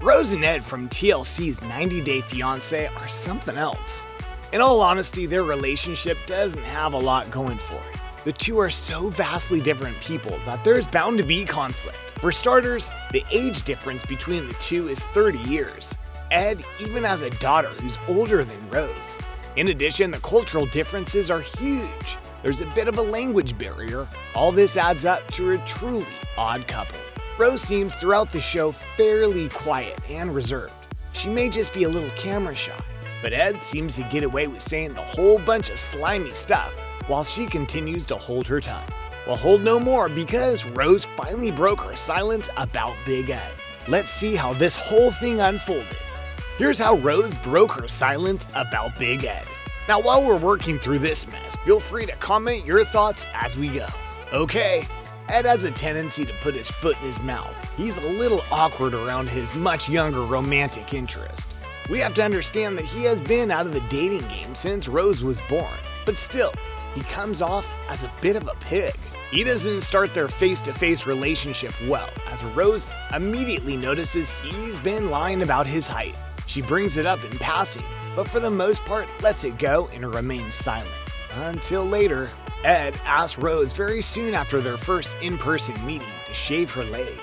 Rose and Ed from TLC's 90 Day Fiancé are something else. In all honesty, their relationship doesn't have a lot going for it. The two are so vastly different people that there's bound to be conflict. For starters, the age difference between the two is 30 years. Ed even has a daughter who's older than Rose. In addition, the cultural differences are huge. There's a bit of a language barrier. All this adds up to a truly odd couple. Rose seems throughout the show fairly quiet and reserved. She may just be a little camera shy, but Ed seems to get away with saying the whole bunch of slimy stuff while she continues to hold her tongue. Well, hold no more because Rose finally broke her silence about Big Ed. Let's see how this whole thing unfolded. Here's how Rose broke her silence about Big Ed. Now, while we're working through this mess, feel free to comment your thoughts as we go. Okay, Ed has a tendency to put his foot in his mouth. He's a little awkward around his much younger romantic interest. We have to understand that he has been out of the dating game since Rose was born, but still, he comes off as a bit of a pig. He doesn't start their face-to-face relationship well, as Rose immediately notices he's been lying about his height. She brings it up in passing, but for the most part lets it go and remains silent. Until later, Ed asked Rose very soon after their first in-person meeting to shave her legs.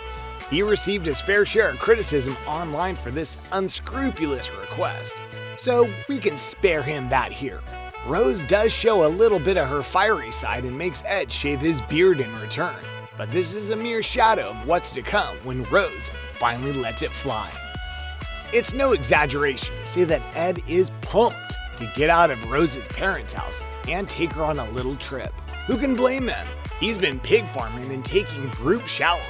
He received his fair share of criticism online for this unscrupulous request, so we can spare him that here. Rose does show a little bit of her fiery side and makes Ed shave his beard in return, but this is a mere shadow of what's to come when Rose finally lets it fly. It's no exaggeration to say that Ed is pumped to get out of Rose's parents' house and take her on a little trip. Who can blame him? He's been pig farming and taking group showers,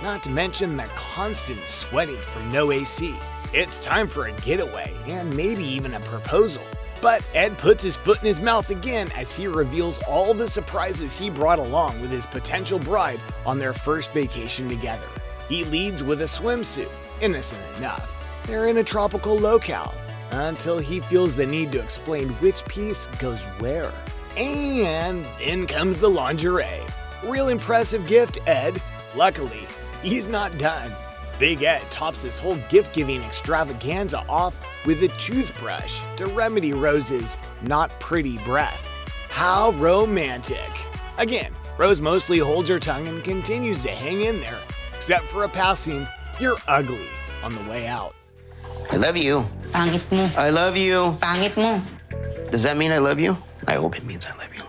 not to mention the constant sweating from no AC. It's time for a getaway and maybe even a proposal. But Ed puts his foot in his mouth again as he reveals all the surprises he brought along with his potential bride on their first vacation together. He leads with a swimsuit, innocent enough. They're in a tropical locale, until he feels the need to explain which piece goes where. And then comes the lingerie. Real impressive gift, Ed. Luckily, he's not done. Big Ed tops his whole gift-giving extravaganza off with a toothbrush to remedy Rose's not pretty breath. How romantic. Again, Rose mostly holds her tongue and continues to hang in there, except for a passing "you're ugly" on the way out. I love you. Pangit mo. I love you. Pangit mo. Does that mean I love you? I hope it means I love you.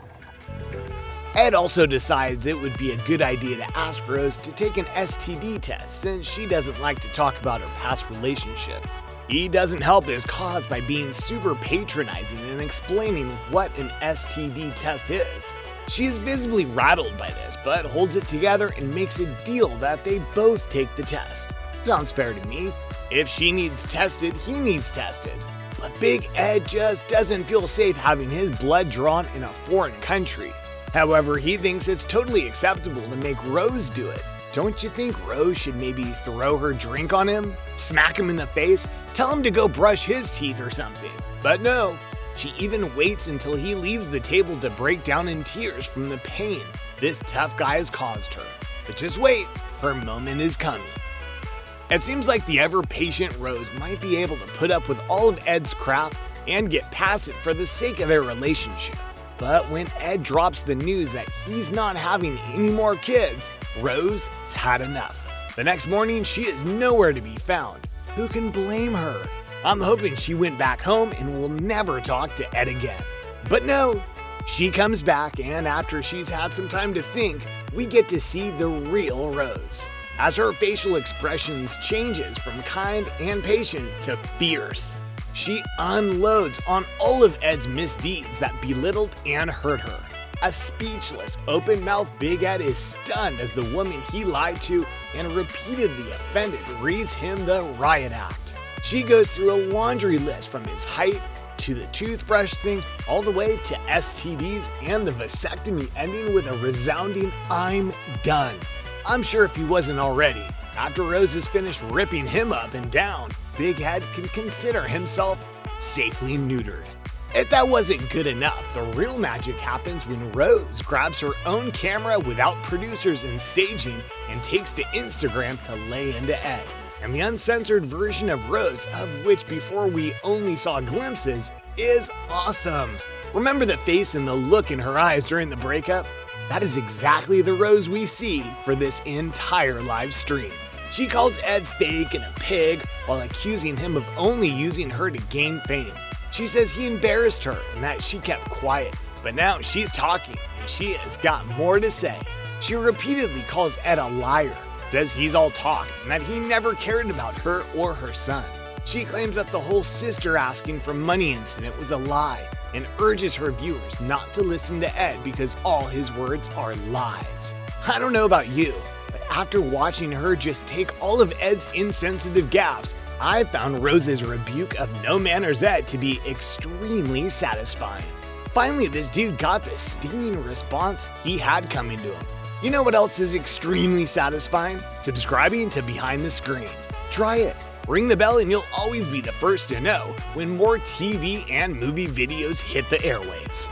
Ed also decides it would be a good idea to ask Rose to take an STD test since she doesn't like to talk about her past relationships. He doesn't help his cause by being super patronizing and explaining what an STD test is. She is visibly rattled by this, but holds it together and makes a deal that they both take the test. Sounds fair to me. If she needs tested, he needs tested. But Big Ed just doesn't feel safe having his blood drawn in a foreign country. However, he thinks it's totally acceptable to make Rose do it. Don't you think Rose should maybe throw her drink on him? Smack him in the face? Tell him to go brush his teeth or something? But no, she even waits until he leaves the table to break down in tears from the pain this tough guy has caused her. But just wait, her moment is coming. It seems like the ever-patient Rose might be able to put up with all of Ed's crap and get past it for the sake of their relationship. But when Ed drops the news that he's not having any more kids, Rose has had enough. The next morning, she is nowhere to be found. Who can blame her? I'm hoping she went back home and will never talk to Ed again. But no, she comes back, and after she's had some time to think, we get to see the real Rose, as her facial expressions changes from kind and patient to fierce. She unloads on all of Ed's misdeeds that belittled and hurt her. A speechless, open-mouthed Big Ed is stunned as the woman he lied to and repeatedly offended reads him the riot act. She goes through a laundry list from his height to the toothbrush thing all the way to STDs and the vasectomy ending with a resounding "I'm done." I'm sure if he wasn't already, after Rose is finished ripping him up and down, Big Ed can consider himself safely neutered. If that wasn't good enough, the real magic happens when Rose grabs her own camera without producers and staging and takes to Instagram to lay into Ed. and the uncensored version of Rose, of which before we only saw glimpses, is awesome. Remember the face and the look in her eyes during the breakup? That is exactly the Rose we see for this entire live stream. She calls Ed fake and a pig while accusing him of only using her to gain fame. She says he embarrassed her and that she kept quiet, but now she's talking and she has got more to say. She repeatedly calls Ed a liar, says he's all talk and that he never cared about her or her son. She claims that the whole sister asking for money incident was a lie and urges her viewers not to listen to Ed because all his words are lies. I don't know about you, but after watching her just take all of Ed's insensitive gaffes, I found Rose's rebuke of no manners Ed to be extremely satisfying. Finally, this dude got the stinging response he had coming to him. You know what else is extremely satisfying? Subscribing to Behind the Screen. Try it. Ring the bell and you'll always be the first to know when more TV and movie videos hit the airwaves.